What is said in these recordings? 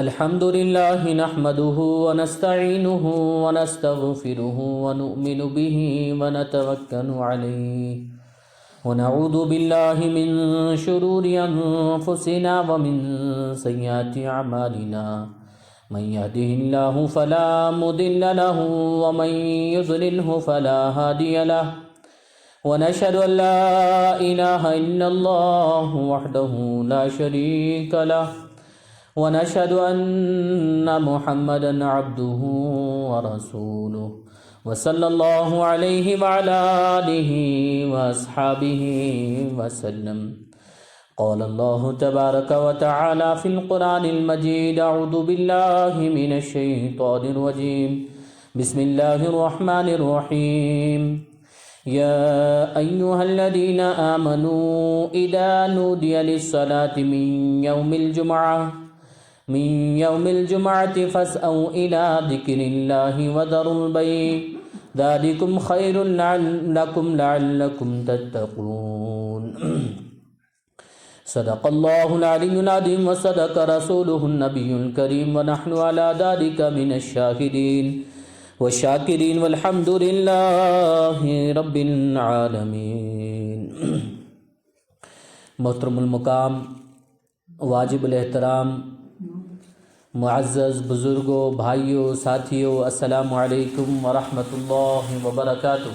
الحمد لله نحمده ونستعينه ونستغفره ونؤمن به ونتوكل عليه ونعوذ بالله من شرور أنفسنا ومن سيئات أعمالنا من يهده الله فلا مضل له ومن يضلله فلا هادي له ونشهد أن لا إله إلا الله وحده لا شريك له ونشهد أن محمدا عبده ورسوله وصلى الله عليه وعلى آله وأصحابه وسلم. قال الله تبارك وتعالى في القرآن المجيد: أعوذ بالله من الشيطان الرجيم، بسم الله الرحمن الرحيم. يا أيها الذين آمنوا إذا نودي للصلاة من يوم الجمعة فاسعوا إلى ذكر الله وذروا البيع ذلكم خير لكم لعلكم تتقون. صدق الله العلي العظيم وصدق رسوله النبي الكريم ونحن على ذلك من الشاهدين والشاکرین والحمد للہ رب العالمین. محترم المقام، واجب الاحترام، معزز بزرگوں، بھائیوں، ساتھیوں، السلام علیکم ورحمۃ اللہ وبرکاتہ.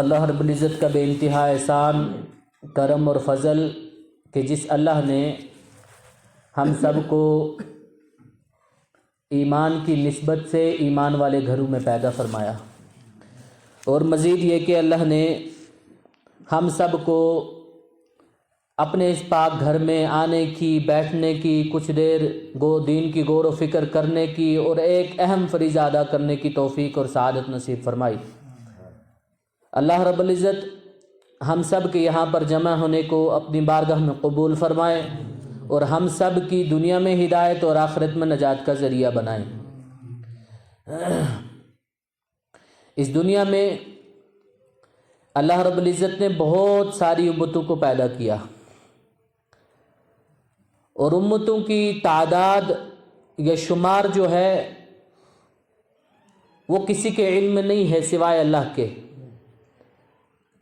اللہ رب العزت کا بے انتہا احسان، کرم اور فضل کہ جس اللہ نے ہم سب کو ایمان کی نسبت سے ایمان والے گھروں میں پیدا فرمایا، اور مزید یہ کہ اللہ نے ہم سب کو اپنے اس پاک گھر میں آنے کی، بیٹھنے کی، کچھ دیر دین کی غور و فکر کرنے کی اور ایک اہم فریضہ ادا کرنے کی توفیق اور سعادت نصیب فرمائی. اللہ رب العزت ہم سب کے یہاں پر جمع ہونے کو اپنی بارگاہ میں قبول فرمائے اور ہم سب کی دنیا میں ہدایت اور آخرت میں نجات کا ذریعہ بنائیں. اس دنیا میں اللہ رب العزت نے بہت ساری امتوں کو پیدا کیا، اور امتوں کی تعداد یا شمار جو ہے وہ کسی کے علم میں نہیں ہے سوائے اللہ کے،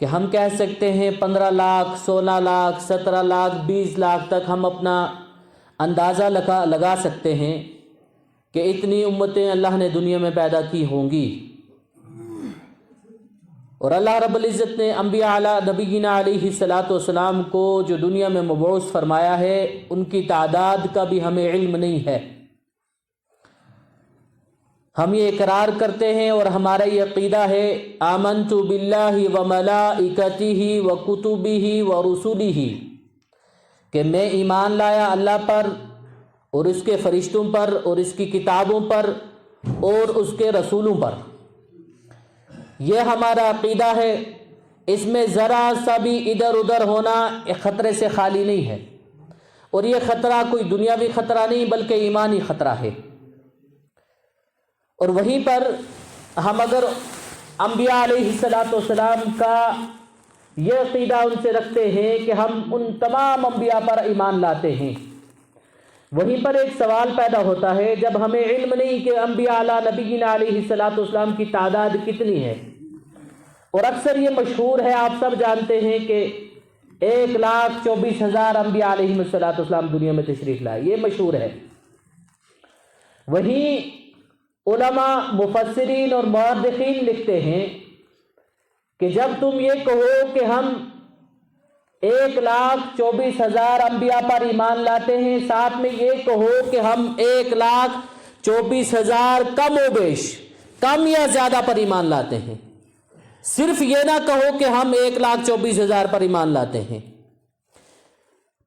کہ ہم کہہ سکتے ہیں 15 لاکھ، 16 لاکھ، 17 لاکھ، 20 لاکھ تک ہم اپنا اندازہ لگا سکتے ہیں کہ اتنی امتیں اللہ نے دنیا میں پیدا کی ہوں گی. اور اللہ رب العزت نے انبیاء نبینا علیہ السلام کو جو دنیا میں مبعوث فرمایا ہے ان کی تعداد کا بھی ہمیں علم نہیں ہے. ہم یہ اقرار کرتے ہیں اور ہمارا یہ عقیدہ ہے: آمنت باللہ وملائکتہ وکتبہ ورسلہ، کہ میں ایمان لایا اللہ پر اور اس کے فرشتوں پر اور اس کی کتابوں پر اور اس کے رسولوں پر. یہ ہمارا عقیدہ ہے. اس میں ذرا سا بھی ادھر ادھر ہونا خطرے سے خالی نہیں ہے، اور یہ خطرہ کوئی دنیاوی خطرہ نہیں بلکہ ایمانی خطرہ ہے. اور وہیں پر ہم اگر انبیاء علیہ السلام کا یہ عقیدہ ان سے رکھتے ہیں کہ ہم ان تمام انبیاء پر ایمان لاتے ہیں، وہیں پر ایک سوال پیدا ہوتا ہے جب ہمیں علم نہیں کہ انبیاء نبینا علیہ السلام کی تعداد کتنی ہے. اور اکثر یہ مشہور ہے، آپ سب جانتے ہیں کہ 1,24,000 انبیاء علیہ السلام دنیا میں تشریف لائے، یہ مشہور ہے. وہیں علماء، مفسرین اور مورخین لکھتے ہیں کہ جب تم یہ کہو کہ ہم 1,24,000 انبیاء پر ایمان لاتے ہیں، ساتھ میں یہ کہو کہ ہم 1,24,000 کم و بیش، کم یا زیادہ پر ایمان لاتے ہیں. صرف یہ نہ کہو کہ ہم 1,24,000 پر ایمان لاتے ہیں.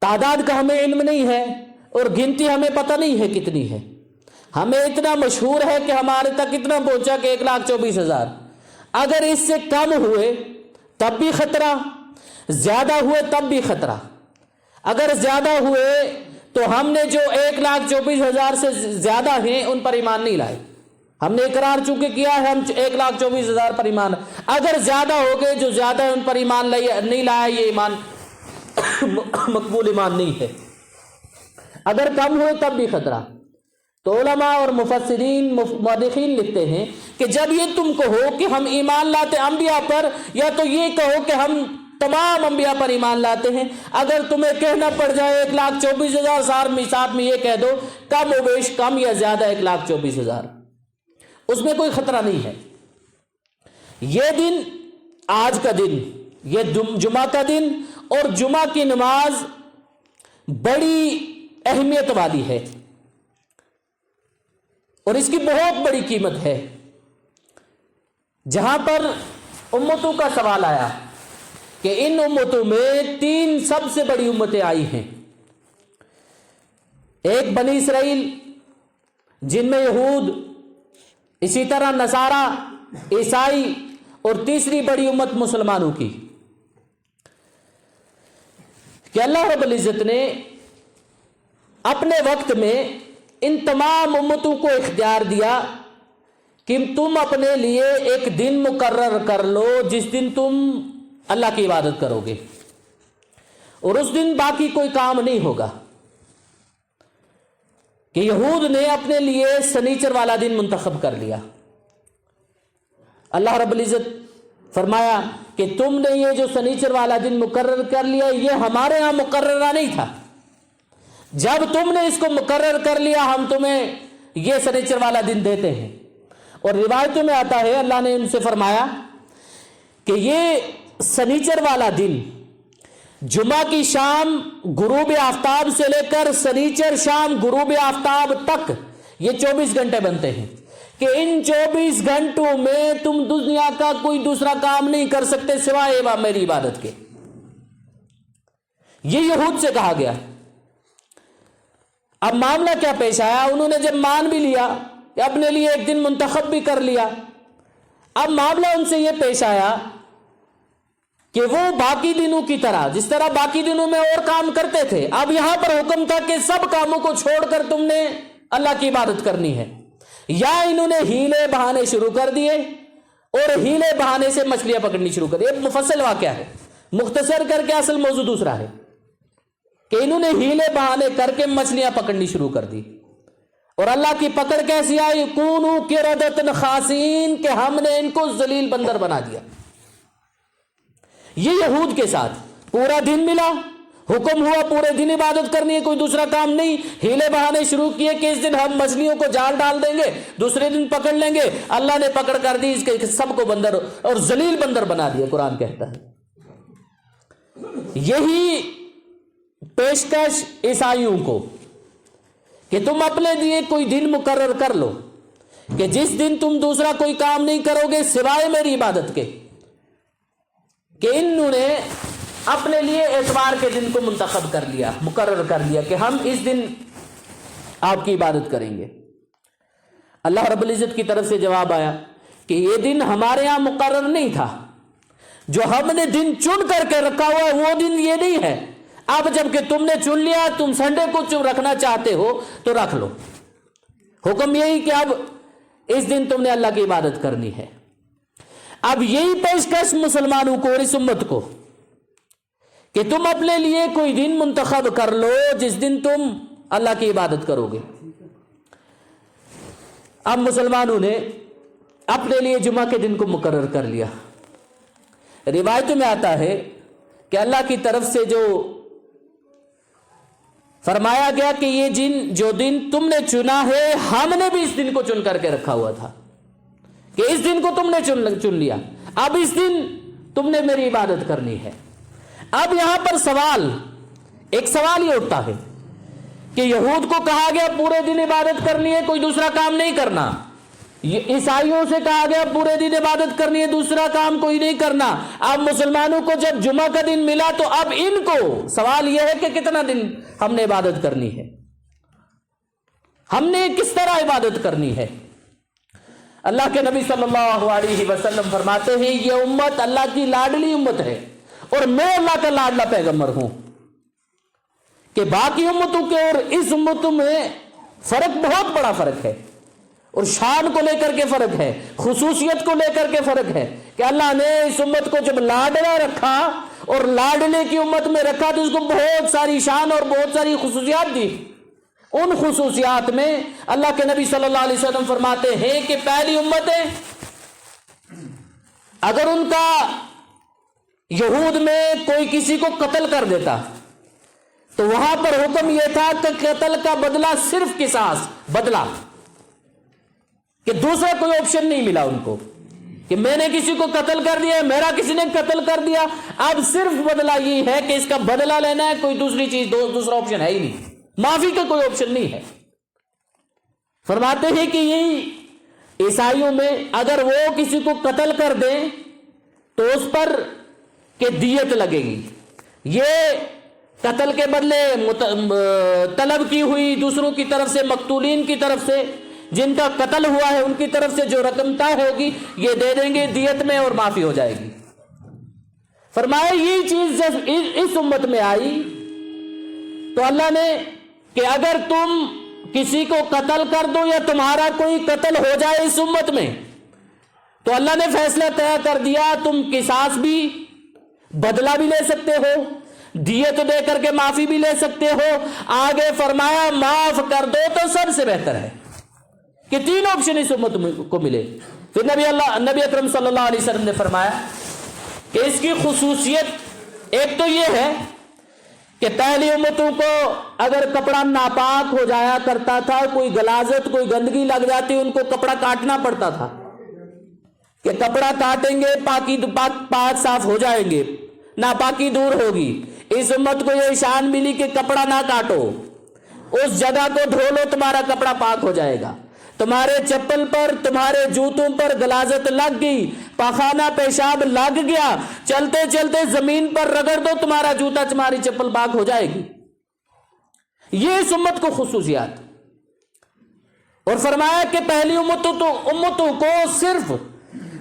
تعداد کا ہمیں علم نہیں ہے اور گنتی ہمیں پتہ نہیں ہے کتنی ہے. ہمیں اتنا مشہور ہے کہ ہمارے تک اتنا پہنچا کہ 1,24,000. اگر اس سے کم ہوئے تب بھی خطرہ، زیادہ ہوئے تب بھی خطرہ. اگر زیادہ ہوئے تو ہم نے جو 1,24,000 سے زیادہ ہیں ان پر ایمان نہیں لائے. ہم نے اقرار چونکہ کیا ہے ہم 1,24,000 پر ایمان. اگر زیادہ ہو گئے جو زیادہ ان پر ایمان نہیں لایا، یہ ایمان مقبول ایمان نہیں ہے. اگر کم ہوئے تب بھی خطرہ. تو علماء اور مفسرین مورخین لکھتے ہیں کہ جب یہ تم کہو کہ ہم ایمان لاتے انبیاء پر، یا تو یہ کہو کہ ہم تمام انبیاء پر ایمان لاتے ہیں. اگر تمہیں کہنا پڑ جائے 1,24,000 ساتھ میں یہ کہہ دو کم و بیش کم یا زیادہ 1,24,000، اس میں کوئی خطرہ نہیں ہے. یہ دن، آج کا دن، یہ جمعہ کا دن اور جمعہ کی نماز بڑی اہمیت والی ہے اور اس کی بہت بڑی قیمت ہے. جہاں پر امتوں کا سوال آیا کہ ان امتوں میں 3 سب سے بڑی امتیں آئی ہیں، ایک بنی اسرائیل جن میں یہود، اسی طرح نصارہ، عیسائی، اور تیسری بڑی امت مسلمانوں کی. کہ اللہ رب العزت نے اپنے وقت میں ان تمام امتوں کو اختیار دیا کہ تم اپنے لیے ایک دن مقرر کر لو جس دن تم اللہ کی عبادت کرو گے، اور اس دن باقی کوئی کام نہیں ہوگا. کہ یہود نے اپنے لیے سنیچر والا دن منتخب کر لیا. اللہ رب العزت فرمایا کہ تم نے یہ جو سنیچر والا دن مقرر کر لیا یہ ہمارے ہاں مقررہ نہیں تھا. جب تم نے اس کو مقرر کر لیا ہم تمہیں یہ سنیچر والا دن دیتے ہیں. اور روایتوں میں آتا ہے اللہ نے ان سے فرمایا کہ یہ سنیچر والا دن جمعہ کی شام غروب آفتاب سے لے کر سنیچر شام غروب آفتاب تک یہ 24 گھنٹے بنتے ہیں کہ ان 24 گھنٹوں میں تم دنیا کا کوئی دوسرا کام نہیں کر سکتے سوائے میری عبادت کے. یہ یہود سے کہا گیا. اب معاملہ کیا پیش آیا؟ انہوں نے جب مان بھی لیا کہ اپنے لیے ایک دن منتخب بھی کر لیا، اب معاملہ ان سے یہ پیش آیا کہ وہ باقی دنوں کی طرح، جس طرح باقی دنوں میں اور کام کرتے تھے، اب یہاں پر حکم تھا کہ سب کاموں کو چھوڑ کر تم نے اللہ کی عبادت کرنی ہے. یا انہوں نے ہیلے بہانے شروع کر دیے اور ہیلے بہانے سے مچھلیاں پکڑنی شروع کر دی. ایک مفصل واقعہ ہے، مختصر کر کے اصل موضوع دوسرا ہے کہ انہوں نے ہیلے بہانے کر کے مچھلیاں پکڑنی شروع کر دی. اور اللہ کی پکڑ کیسی آئی؟ کونوا قردۃ خاسئین، کہ ہم نے ان کو ذلیل بندر بنا دیا. یہ یہود کے ساتھ پورا دن ملا، حکم ہوا پورے دن عبادت کرنی ہے، کوئی دوسرا کام نہیں. ہیلے بہانے شروع کیے کہ اس دن ہم مچھلیوں کو جال ڈال دیں گے، دوسرے دن پکڑ لیں گے. اللہ نے پکڑ کر دی، اس کے سب کو بندر اور ذلیل بندر بنا دیا. قرآن کہتا ہے یہی پیشکش عیسائیوں کو کہ تم اپنے لیے کوئی دن مقرر کر لو کہ جس دن تم دوسرا کوئی کام نہیں کرو گے سوائے میری عبادت کے. کہ انہوں نے اپنے لیے اتوار کے دن کو منتخب کر لیا، مقرر کر لیا کہ ہم اس دن آپ کی عبادت کریں گے. اللہ رب العزت کی طرف سے جواب آیا کہ یہ دن ہمارے ہاں مقرر نہیں تھا، جو ہم نے دن چن کر کے رکھا ہوا ہے وہ دن یہ نہیں ہے. اب جب کہ تم نے چن لیا، تم سنڈے کو رکھنا چاہتے ہو تو رکھ لو. حکم یہی کہ اب اس دن تم نے اللہ کی عبادت کرنی ہے. اب یہی پیشکش مسلمانوں کو اور اس امت کو کہ تم اپنے لیے کوئی دن منتخب کر لو جس دن تم اللہ کی عبادت کرو گے. اب مسلمانوں نے اپنے لیے جمعہ کے دن کو مقرر کر لیا. روایتوں میں آتا ہے کہ اللہ کی طرف سے جو فرمایا گیا کہ یہ جو دن تم نے چنا ہے ہم نے بھی اس دن کو چن کر کے رکھا ہوا تھا کہ اس دن کو تم نے چن لیا، اب اس دن تم نے میری عبادت کرنی ہے. اب یہاں پر ایک سوال یہ اٹھتا ہے کہ یہود کو کہا گیا پورے دن عبادت کرنی ہے، کوئی دوسرا کام نہیں کرنا. عیسائیوں سے کہا گیا پورے دن عبادت کرنی ہے، دوسرا کام کوئی نہیں کرنا. اب مسلمانوں کو جب جمعہ کا دن ملا تو اب ان کو سوال یہ ہے کہ کتنا دن ہم نے عبادت کرنی ہے، ہم نے کس طرح عبادت کرنی ہے. اللہ کے نبی صلی اللہ علیہ وسلم فرماتے ہیں یہ امت اللہ کی لاڈلی امت ہے اور میں اللہ کا لاڈلا پیغمبر ہوں. کہ باقی امتوں کے اور اس امت میں فرق، بہت بڑا فرق ہے، اور شان کو لے کر کے فرق ہے، خصوصیت کو لے کر کے فرق ہے کہ اللہ نے اس امت کو جب لاڈلا رکھا اور لاڈلے کی امت میں رکھا تو اس کو بہت ساری شان اور بہت ساری خصوصیات دی. ان خصوصیات میں اللہ کے نبی صلی اللہ علیہ وسلم فرماتے ہیں کہ پہلی امتیں اگر ان کا یہود میں کوئی کسی کو قتل کر دیتا تو وہاں پر حکم یہ تھا کہ قتل کا بدلہ صرف قصاص، بدلہ، کہ دوسرا کوئی آپشن نہیں ملا ان کو کہ میں نے کسی کو قتل کر دیا، میرا کسی نے قتل کر دیا، اب صرف بدلہ یہ ہے کہ اس کا بدلہ لینا ہے، کوئی دوسری چیز دوسرا آپشن ہے ہی نہیں، معافی کا کوئی آپشن نہیں ہے۔ فرماتے ہیں کہ یہی عیسائیوں میں اگر وہ کسی کو قتل کر دیں تو اس پر کہ دیت لگے گی، یہ قتل کے بدلے طلب کی ہوئی دوسروں کی طرف سے، مقتولین کی طرف سے، جن کا قتل ہوا ہے ان کی طرف سے جو رقم طے ہوگی یہ دے دیں گے دیت میں اور معافی ہو جائے گی۔ فرمایا یہ چیز جب اس امت میں آئی تو اللہ نے کہ اگر تم کسی کو قتل کر دو یا تمہارا کوئی قتل ہو جائے اس امت میں تو اللہ نے فیصلہ طے کر دیا تم قصاص بھی، بدلہ بھی لے سکتے ہو، دیت دے کر کے معافی بھی لے سکتے ہو، آگے فرمایا معاف کر دو تو سب سے بہتر ہے، کہ تین آپشن اس امت کو ملے۔ پھر نبی اکرم صلی اللہ علیہ وسلم نے فرمایا کہ اس کی خصوصیت ایک تو یہ ہے کہ پہلی امتوں کو اگر کپڑا ناپاک ہو جایا کرتا تھا، کوئی غلاظت کوئی گندگی لگ جاتی ان کو کپڑا کاٹنا پڑتا تھا کہ کپڑا کاٹیں گے پاک صاف ہو جائیں گے، ناپاکی دور ہوگی۔ اس امت کو یہ شان ملی کہ کپڑا نہ کاٹو، اس جگہ کو دھو لو، تمہارا کپڑا پاک ہو جائے گا۔ تمہارے چپل پر تمہارے جوتوں پر غلاظت لگ گئی، پاخانہ پیشاب لگ گیا، چلتے چلتے زمین پر رگڑ دو، تمہارا جوتا تمہاری چپل پاک ہو جائے گی۔ یہ اس امت کو خصوصیات۔ اور فرمایا کہ پہلی امتوں کو صرف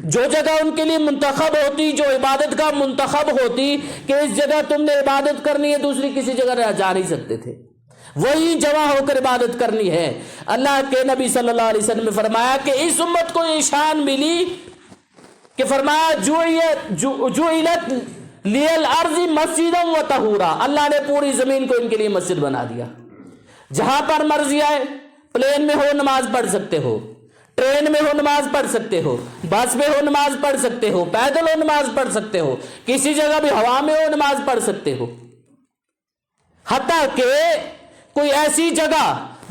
جو جگہ ان کے لیے منتخب ہوتی، جو عبادت کا منتخب ہوتی کہ اس جگہ تم نے عبادت کرنی ہے، دوسری کسی جگہ جا نہیں سکتے تھے، وہی جمع ہو کر عبادت کرنی ہے۔ اللہ کے نبی صلی اللہ علیہ وسلم نے فرمایا کہ اس امت کو یہ شان ملی کہ فرمایا جعلت لی الارض مسجدا و طہورا، اللہ نے پوری زمین کو ان کے لیے مسجد بنا دیا۔ جہاں پر مرضی آئے، پلین میں ہو نماز پڑھ سکتے ہو، ٹرین میں ہو نماز پڑھ سکتے ہو، بس میں ہو نماز پڑھ سکتے ہو، پیدل ہو نماز پڑھ سکتے ہو، کسی جگہ بھی ہوا میں ہو نماز پڑھ سکتے ہو، حتیٰ کہ کوئی ایسی جگہ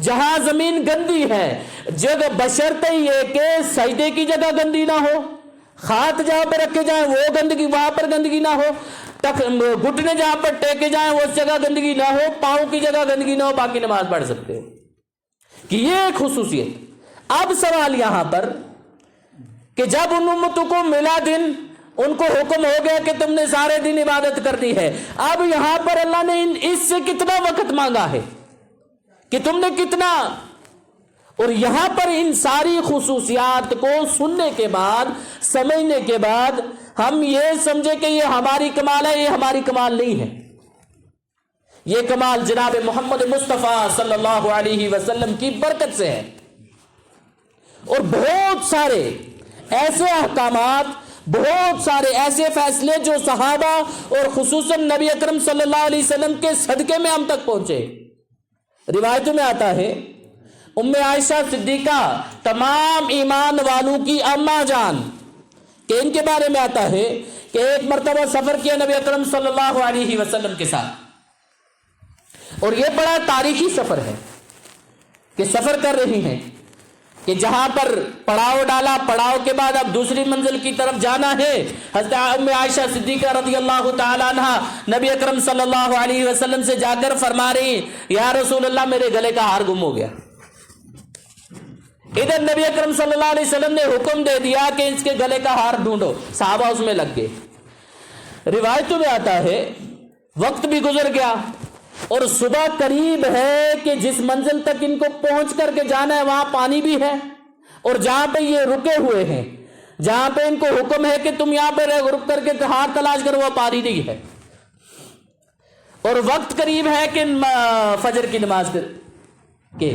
جہاں زمین گندی ہے، جگہ بشرطے یہ کہ سجدے کی جگہ گندی نہ ہو، ہاتھ جہاں پہ رکھے جائیں وہ گندگی، وہاں پر گندگی نہ ہو، گھٹنے جہاں پر ٹیکے جائیں اس جگہ گندگی نہ ہو، پاؤں کی جگہ گندگی نہ ہو، باقی نماز پڑھ سکتے ہو، کہ یہ ایک خصوصیت۔ اب سوال یہاں پر کہ جب ان امتوں کو ملا دن، ان کو حکم ہو گیا کہ تم نے سارے دن عبادت کرنی ہے، اب یہاں پر اللہ نے اس سے کتنا وقت مانگا ہے کہ تم نے کتنا، اور یہاں پر ان ساری خصوصیات کو سننے کے بعد، سمجھنے کے بعد ہم یہ سمجھے کہ یہ ہماری کمال ہے، یہ ہماری کمال نہیں ہے، یہ کمال جناب محمد مصطفیٰ صلی اللہ علیہ وسلم کی برکت سے ہے۔ اور بہت سارے ایسے احکامات، بہت سارے ایسے فیصلے جو صحابہ اور خصوصاً نبی اکرم صلی اللہ علیہ وسلم کے صدقے میں ہم تک پہنچے۔ روایتوں میں آتا ہے ام عائشہ صدیقہ تمام ایمان والوں کی اماں جان، کہ ان کے بارے میں آتا ہے کہ ایک مرتبہ سفر کیا نبی اکرم صلی اللہ علیہ وسلم کے ساتھ، اور یہ بڑا تاریخی سفر ہے کہ سفر کر رہی ہیں کہ جہاں پر پڑاؤ ڈالا، پڑاؤ کے بعد اب دوسری منزل کی طرف جانا ہے۔ حضرت ام عائشہ صدیقہ رضی اللہ تعالیٰ عنہ نبی اکرم صلی اللہ علیہ وسلم سے جا کر فرما رہی یا رسول اللہ میرے گلے کا ہار گم ہو گیا۔ ادھر نبی اکرم صلی اللہ علیہ وسلم نے حکم دے دیا کہ اس کے گلے کا ہار ڈھونڈو، صحابہ اس میں لگ گئے۔ روایتوں میں آتا ہے وقت بھی گزر گیا اور صبح قریب ہے کہ جس منزل تک ان کو پہنچ کر کے جانا ہے وہاں پانی بھی ہے، اور جہاں پہ یہ رکے ہوئے ہیں، جہاں پہ ان کو حکم ہے کہ تم یہاں پہ رک کر کے ہار تلاش کرو، وہ پانی نہیں ہے، اور وقت قریب ہے کہ فجر کی نماز کہ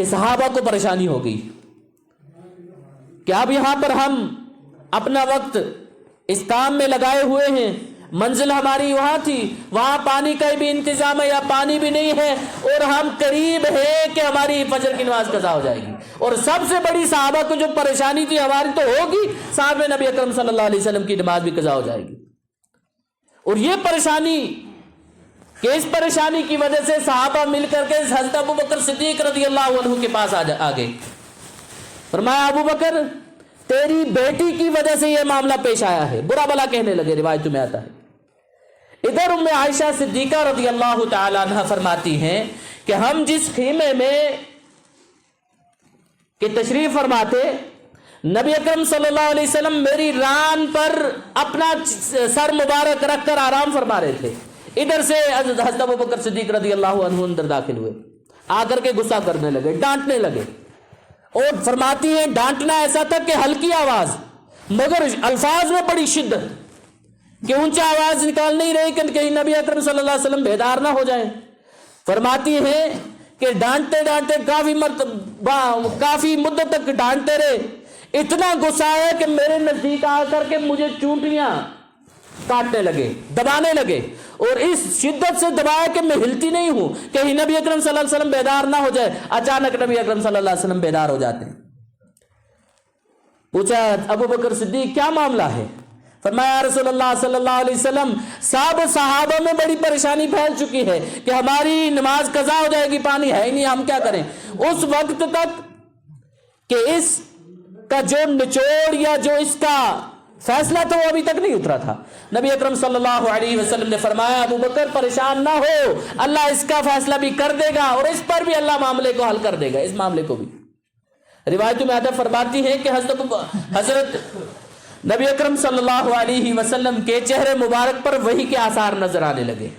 صحابہ کو پریشانی ہو گئی کہ اب یہاں پر ہم اپنا وقت اس کام میں لگائے ہوئے ہیں، منزل ہماری وہاں تھی، وہاں پانی کا بھی انتظام ہے یا پانی بھی نہیں ہے، اور ہم قریب ہیں کہ ہماری فجر کی نماز قضا ہو جائے گی۔ اور سب سے بڑی صحابہ کو جو پریشانی تھی ہماری تو ہوگی، ساتھ میں نبی اکرم صلی اللہ علیہ وسلم کی نماز بھی قضا ہو جائے گی۔ اور یہ پریشانی کہ اس پریشانی کی وجہ سے صحابہ مل کر کے حضرت ابو بکر صدیق رضی اللہ عنہ کے پاس آ گئے، فرمایا ابو بکر تیری بیٹی کی وجہ سے یہ معاملہ پیش آیا ہے، برا بلا کہنے لگے، روایت میں آتا ہے۔ ادھر ام عائشہ صدیقہ رضی اللہ تعالی عنہ فرماتی ہیں کہ ہم جس خیمے میں کہ تشریف فرماتے، نبی اکرم صلی اللہ علیہ وسلم میری ران پر اپنا سر مبارک رکھ کر آرام فرما رہے تھے، ادھر سے حضرت ابو بکر صدیق رضی اللہ عنہ اندر داخل ہوئے، آ کر کے غصہ کرنے لگے، ڈانٹنے لگے، اور فرماتی ہیں ڈانٹنا ایسا تھا کہ ہلکی آواز مگر الفاظ میں بڑی شدت، کہ اونچا آواز نکال نہیں رہی کہ کہیں نبی اکرم صلی اللہ علیہ وسلم بیدار نہ ہو جائیں۔ فرماتی ہیں کہ ڈانٹتے ڈانٹتے کافی مدت تک ڈانٹتے رہے، اتنا غصہ ہے کہ میرے نزدیک آ کر کے مجھے چونٹیاں کاٹنے لگے، دبانے لگے، اور اس شدت سے دبایا کہ میں ہلتی نہیں ہوں، کہیں نبی اکرم صلی اللہ علیہ وسلم بیدار نہ ہو جائے۔ اچانک نبی اکرم صلی اللہ علیہ وسلم بیدار ہو جاتے ہیں۔ پوچھا ابو بکر صدیق کیا معاملہ ہے؟ فرمایا رسول اللہ صلی اللہ علیہ وسلم سب صحابہ میں بڑی پریشانی پھیل چکی ہے کہ ہماری نماز قضا ہو جائے گی، پانی ہے ہی نہیں، ہم کیا کریں؟ اس وقت تک کہ اس کا جو نچوڑ یا جو اس کا فیصلہ تھا وہ ابھی تک نہیں اترا تھا۔ نبی اکرم صلی اللہ علیہ وسلم نے فرمایا ابو بکر پریشان نہ ہو، اللہ اس کا فیصلہ بھی کر دے گا، اور اس پر بھی اللہ معاملے کو حل کر دے گا، اس معاملے کو بھی۔ روایتوں میں آتا فرماتی ہے کہ حضرت نبی اکرم صلی اللہ علیہ وسلم کے چہرے مبارک پر وحی کے آثار نظر آنے لگے،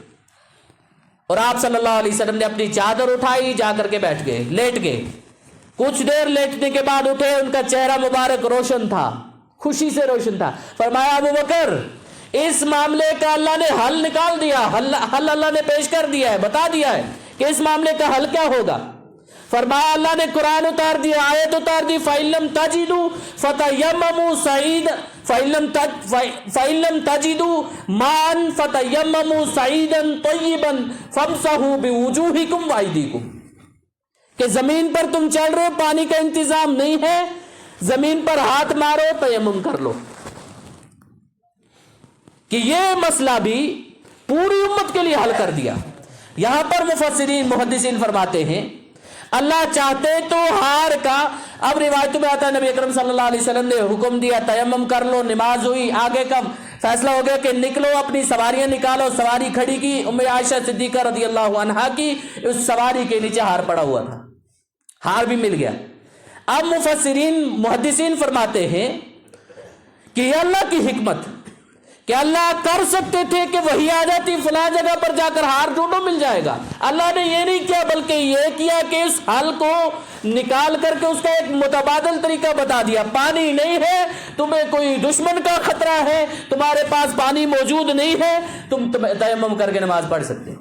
اور آپ صلی اللہ علیہ وسلم نے اپنی چادر اٹھائی، جا کر کے بیٹھ گئے، لیٹ گئے۔ کچھ دیر لیٹنے کے بعد اٹھے، ان کا چہرہ مبارک روشن تھا، خوشی سے روشن تھا۔ فرمایا ابو بکر اس معاملے کا اللہ نے حل نکال دیا، حل اللہ نے پیش کر دیا ہے، بتا دیا ہے کہ اس معاملے کا حل کیا ہوگا۔ فرمایا اللہ نے قرآن اتار دیا، آیت اتار دی، فَإِن لَّمْ تَجِدُوا فَتَيَمَّمُوا صَعِيدًا فَإِن لَّمْ تَجِدُوا مَاءً فَتَيَمَّمُوا صَعِيدًا طَيِّبًا فَامْسَحُوا بِوُجُوهِكُمْ وَأَيْدِيكُمْ، کہ زمین پر تم چل رہے، پانی کا انتظام نہیں ہے، زمین پر ہاتھ مارو، تیمم کر لو۔ کہ یہ مسئلہ بھی پوری امت کے لیے حل کر دیا۔ یہاں پر مفسرین محدثین فرماتے ہیں اللہ چاہتے تو ہار کا، اب روایتوں میں آتا ہے نبی اکرم صلی اللہ علیہ وسلم نے حکم دیا تیمم کر لو، نماز ہوئی، آگے کا فیصلہ ہو گیا کہ نکلو، اپنی سواریاں نکالو، سواری کھڑی کی، ام عائشہ صدیقہ رضی اللہ عنہا کی اس سواری کے نیچے ہار پڑا ہوا تھا، ہار بھی مل گیا۔ اب مفسرین محدثین فرماتے ہیں کہ یہ اللہ کی حکمت، کہ اللہ کر سکتے تھے کہ وہی آ جاتی فلاں جگہ پر جا کر ہار ڈھونڈو مل جائے گا، اللہ نے یہ نہیں کیا، بلکہ یہ کیا کہ اس حل کو نکال کر کے اس کا ایک متبادل طریقہ بتا دیا۔ پانی نہیں ہے، تمہیں کوئی دشمن کا خطرہ ہے، تمہارے پاس پانی موجود نہیں ہے، تم تیمم کر کے نماز پڑھ سکتے ہو،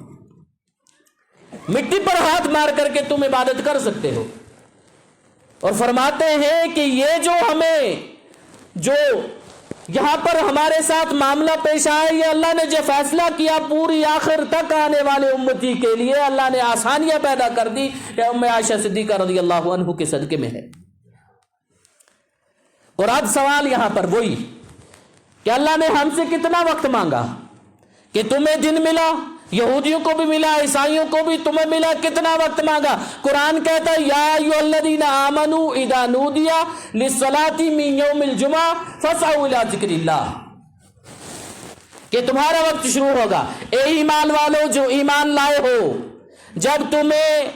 مٹی پر ہاتھ مار کر کے تم عبادت کر سکتے ہو۔ اور فرماتے ہیں کہ یہ جو ہمیں جو یہاں پر ہمارے ساتھ معاملہ پیش آیا، یہ اللہ نے جو فیصلہ کیا پوری آخر تک آنے والے امتی کے لیے اللہ نے آسانیاں پیدا کر دی، کہ ام عائشہ صدیقہ رضی اللہ عنہ کے صدقے میں ہے۔ اور اب سوال یہاں پر وہی کہ اللہ نے ہم سے کتنا وقت مانگا کہ تمہیں دن ملا، یہودیوں کو بھی ملا، عیسائیوں کو بھی، تمہیں ملا، کتنا وقت مانگا؟ قرآن کہتا ہے یا ایھا الذین آمنوا اذا نودی للصلاۃ من یوم الجمعہ فاسعوا الی ذکر اللہ، کہ تمہارا وقت شروع ہوگا، اے ایمان والو جو ایمان لائے ہو، جب تمہیں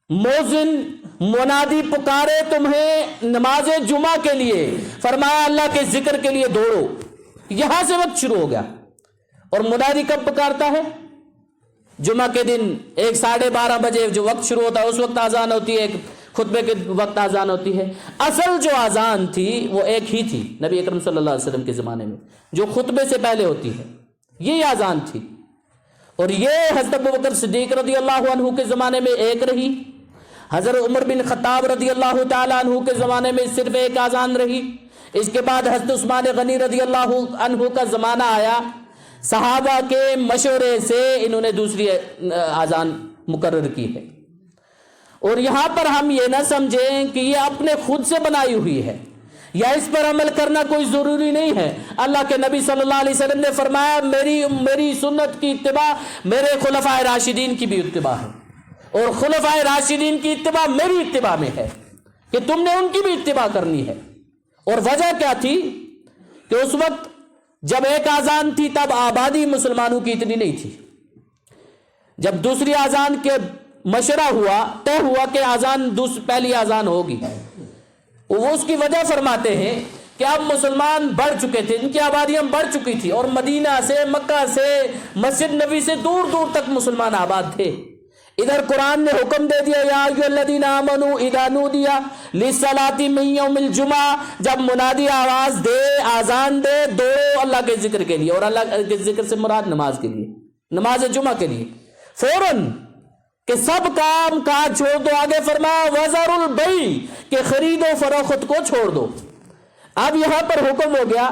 مؤذن منادی پکارے تمہیں نماز جمعہ کے لیے، فرمایا اللہ کے ذکر کے لیے دوڑو، یہاں سے وقت شروع ہو گیا۔ اور منادی کب پکارتا ہے؟ جمعہ کے دن 1:12 بجے جو وقت شروع ہوتا ہے اس وقت آزان ہوتی ہے، ایک خطبے کے وقت آزان ہوتی ہے۔ اصل جو آزان تھی وہ ایک ہی تھی نبی اکرم صلی اللہ علیہ وسلم کے زمانے میں، جو خطبے سے پہلے ہوتی ہے، یہی آزان تھی۔ اور یہ حضرت ابوبکر صدیق رضی اللہ عنہ کے زمانے میں ایک رہی، حضرت عمر بن خطاب رضی اللہ تعالیٰ عنہ کے زمانے میں صرف ایک آزان رہی، اس کے بعد حضرت عثمان غنی رضی اللہ عنہ کا زمانہ آیا، صحابہ کے مشورے سے انہوں نے دوسری اذان مقرر کی ہے۔ اور یہاں پر ہم یہ نہ سمجھیں کہ یہ اپنے خود سے بنائی ہوئی ہے یا اس پر عمل کرنا کوئی ضروری نہیں ہے۔ اللہ کے نبی صلی اللہ علیہ وسلم نے فرمایا میری سنت کی اتباع میرے خلفائے راشدین کی بھی اتباع ہے، اور خلفائے راشدین کی اتباع میری اتباع میں ہے کہ تم نے ان کی بھی اتباع کرنی ہے۔ اور وجہ کیا تھی کہ اس وقت جب ایک اذان تھی تب آبادی مسلمانوں کی اتنی نہیں تھی۔ جب دوسری اذان کے مشورہ ہوا، طے ہوا کہ اذان پہلی اذان ہوگی، وہ اس کی وجہ فرماتے ہیں کہ اب مسلمان بڑھ چکے تھے، ان کی آبادیاں بڑھ چکی تھی، اور مدینہ سے، مکہ سے، مسجد نبی سے دور دور تک مسلمان آباد تھے۔ ادھر قرآن نے حکم دے دیا یا ایھا الذین آمنوا اذا نودی للصلاۃ من یوم الجمعہ، جب منادی آواز دے، اذان دے، دوڑو اللہ کے ذکر کے لیے، اور اللہ کے ذکر سے مراد نماز کے لیے، نماز جمعہ کے لیے، فوراً کہ سب کام کاج چھوڑ دو۔ آگے فرمایا وذروا البیع، کہ خرید و فروخت کو چھوڑ دو۔ اب یہاں پر حکم ہو گیا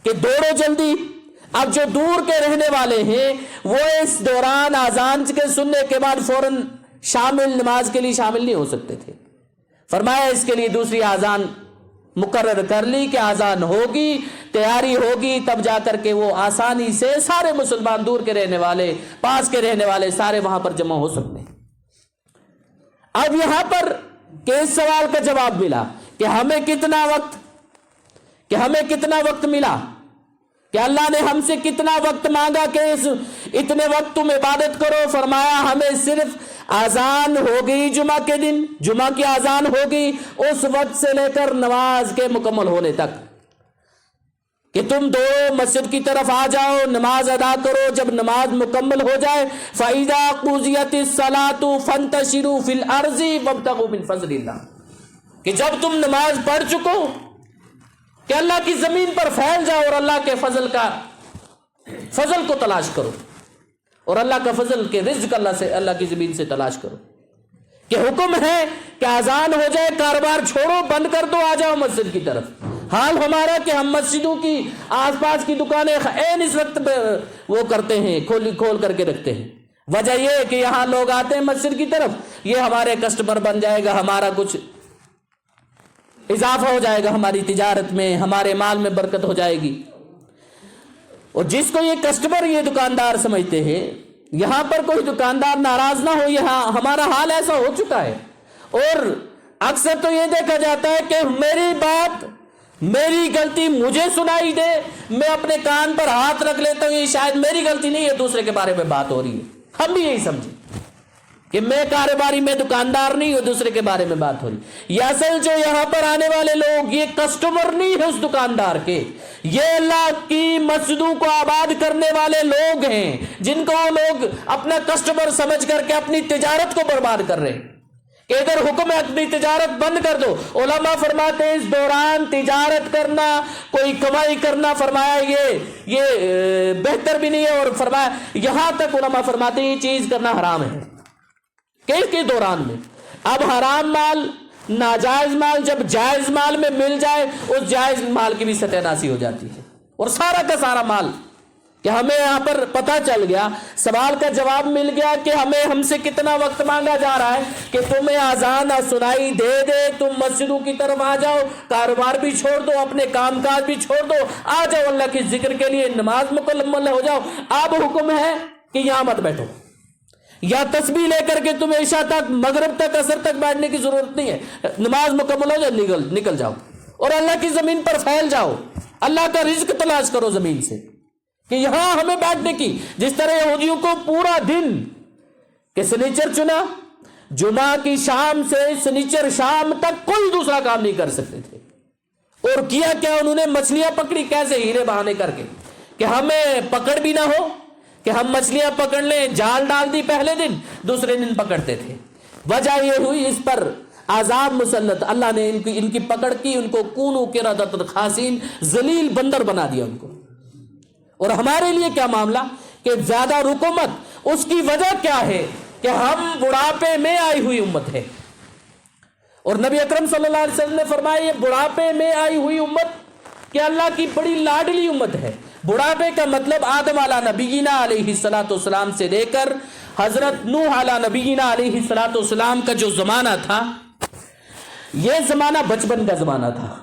کہ دوڑو جلدی۔ اب جو دور کے رہنے والے ہیں وہ اس دوران اذان کے سننے کے بعد فوراً نماز کے لیے شامل نہیں ہو سکتے تھے۔ فرمایا اس کے لیے دوسری اذان مقرر کر لی کہ اذان ہوگی، تیاری ہوگی، تب جا کر کے وہ آسانی سے سارے مسلمان، دور کے رہنے والے، پاس کے رہنے والے، سارے وہاں پر جمع ہو سکتے ہیں۔ اب یہاں پر کہ اس سوال کا جواب ملا کہ ہمیں کتنا وقت ملا، کہ اللہ نے ہم سے کتنا وقت مانگا کہ اتنے وقت تم عبادت کرو۔ فرمایا ہمیں صرف اذان ہوگی جمعہ کے دن، جمعہ کی اذان ہوگی اس وقت سے لے کر نماز کے مکمل ہونے تک، کہ تم دو مسجد کی طرف آ جاؤ، نماز ادا کرو۔ جب نماز مکمل ہو جائے فَإِذَا قُضِيَتِ الصَّلَاةُ فَانتَشِرُوا فِي الْأَرْضِ وَابْتَغُوا مِن فَضْلِ اللَّهِ، کہ جب تم نماز پڑھ چکو کہ اللہ کی زمین پر پھیل جاؤ اور اللہ کے فضل کو تلاش کرو، اور اللہ کا فضل کے رزق اللہ کی زمین سے تلاش کرو۔ کہ حکم ہے کہ اذان ہو جائے، کاروبار چھوڑو، بند کر دو، آ جاؤ مسجد کی طرف۔ حال ہمارا کہ ہم مسجدوں کی آس پاس کی دکانیں اس وقت وہ کرتے ہیں، کھول کر کے رکھتے ہیں۔ وجہ یہ کہ یہاں لوگ آتے ہیں مسجد کی طرف، یہ ہمارے کسٹمر بن جائے گا، ہمارا کچھ اضافہ ہو جائے گا ہماری تجارت میں، ہمارے مال میں برکت ہو جائے گی۔ اور جس کو یہ کسٹمر، یہ دکاندار سمجھتے ہیں، یہاں پر کوئی دکاندار ناراض نہ ہو، یہاں ہمارا حال ایسا ہو چکا ہے۔ اور اکثر تو یہ دیکھا جاتا ہے کہ میری بات، میری غلطی مجھے سنائی دے، میں اپنے کان پر ہاتھ رکھ لیتا ہوں، یہ شاید میری غلطی نہیں ہے، دوسرے کے بارے میں بات ہو رہی ہے۔ ہم بھی یہی سمجھیں کہ میں کاروباری، میں دکاندار نہیں ہوں، دوسرے کے بارے میں بات ہو رہی۔ یہ اصل جو یہاں پر آنے والے لوگ، یہ کسٹمر نہیں ہے اس دکاندار کے، یہ اللہ کی مسجدوں کو آباد کرنے والے لوگ ہیں، جن کو وہ لوگ اپنا کسٹمر سمجھ کر کے اپنی تجارت کو برباد کر رہے ہیں۔ کہ ادھر حکم ہے اپنی تجارت بند کر دو، علماء فرماتے ہیں اس دوران تجارت کرنا، کوئی کمائی کرنا، فرمایا یہ بہتر بھی نہیں ہے، اور فرمایا یہاں تک علماء فرماتے ہیں یہ چیز کرنا حرام ہے۔ کے دوران میں اب حرام مال، ناجائز مال جب جائز مال میں مل جائے، اس جائز مال کی بھی ستیاناسی ہو جاتی ہے، اور سارا کا سارا مال، کہ ہمیں یہاں پر پتہ چل گیا، سوال کا جواب مل گیا کہ ہم سے کتنا وقت مانگا جا رہا ہے کہ تمہیں اذان سنائی دے، تم مسجدوں کی طرف آ جاؤ، کاروبار بھی چھوڑ دو، اپنے کام کاج بھی چھوڑ دو، آ جاؤ اللہ کے ذکر کے لیے، نماز مکمل ہو جاؤ۔ اب حکم ہے کہ یہاں مت بیٹھو، یا تسبیح لے کر کے تمہیں عشاء تک، مغرب تک، عصر تک بیٹھنے کی ضرورت نہیں ہے، نماز مکمل ہو جائے نکل جاؤ، اور اللہ کی زمین پر پھیل جاؤ، اللہ کا رزق تلاش کرو زمین سے، کہ یہاں ہمیں بیٹھنے کی۔ جس طرح یہودیوں کو پورا دن کہ سنیچر چنا، جمعہ کی شام سے سنیچر شام تک کوئی دوسرا کام نہیں کر سکتے تھے، اور کیا انہوں نے مچھلیاں پکڑی، کیسے ہیرے بہانے کر کے کہ ہمیں پکڑ بھی نہ ہو، کہ ہم مچھلیاں پکڑ لیں، جال ڈال دی پہلے دن، دوسرے دن پکڑتے تھے۔ وجہ یہ ہوئی اس پر عذاب مسلط، اللہ نے ان کی پکڑ کی، ان کو کونوا قردۃ خاسئین، ذلیل بندر بنا دیا ان کو۔ اور ہمارے لیے کیا معاملہ کہ زیادہ رکومت، اس کی وجہ کیا ہے کہ ہم بڑھاپے میں آئی ہوئی امت ہے، اور نبی اکرم صلی اللہ علیہ وسلم نے فرمایا یہ بڑھاپے میں آئی ہوئی امت کہ اللہ کی بڑی لاڈلی امت ہے، بڑھاپے کا مطلب آدم علیہ نبینا علیہ الصلوۃ والسلام سے لے کر حضرت نوح علیہ نبینا علیہ الصلوۃ والسلام کا جو زمانہ تھا، یہ زمانہ بچپن کا زمانہ تھا.